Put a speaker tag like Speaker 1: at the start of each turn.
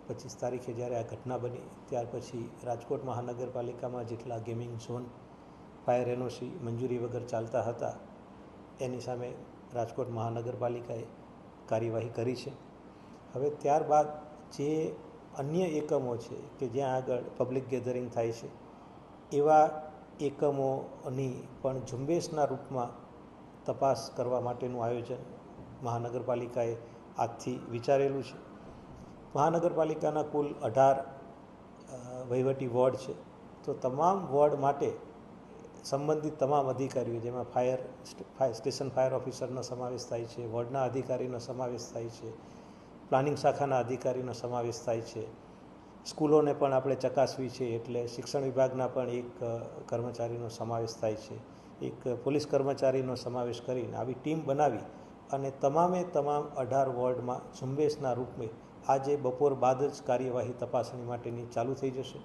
Speaker 1: 25 તારીખે જ્યારે આ ઘટના બની ત્યાર પછી રાજકોટ મહાનગરપાલિકામાં જેટલા ગેમિંગ ઝોન ફાયર એનઓસી મંજૂરી વગર ચાલતા હતા એની સામે રાજકોટ મહાનગરપાલિકાએ કાર્યવાહી કરી છે. હવે ત્યારબાદ જે અન્ય એકમો છે કે જ્યાં આગળ પબ્લિક ગેધરિંગ થાય છે એવા એકમોની પણ ઝુંબેશના રૂપમાં તપાસ કરવા માટેનું આયોજન મહાનગરપાલિકાએ આજથી વિચારેલું છે. મહાનગરપાલિકાના કુલ 18 વહીવટી વોર્ડ છે, તો તમામ વોર્ડ માટે સંબંધિત તમામ અધિકારીઓ, જેમાં ફાયર સ્ટેશન ફાયર ઓફિસરનો સમાવેશ થાય છે, વોર્ડના અધિકારીનો સમાવેશ થાય છે, પ્લાનિંગ શાખાના અધિકારીનો સમાવેશ થાય છે, સ્કૂલોને પણ આપણે ચકાસવી છે એટલે શિક્ષણ વિભાગના પણ એક કર્મચારીનો સમાવેશ થાય છે, એક પોલીસ કર્મચારીનો સમાવેશ કરીને આવી ટીમ બનાવી અને તમામ 18 વોર્ડમાં ઝુંબેશના રૂપે આજે બપોર બાદ જ કાર્યવાહી તપાસણી માટેની ચાલુ થઈ જશે.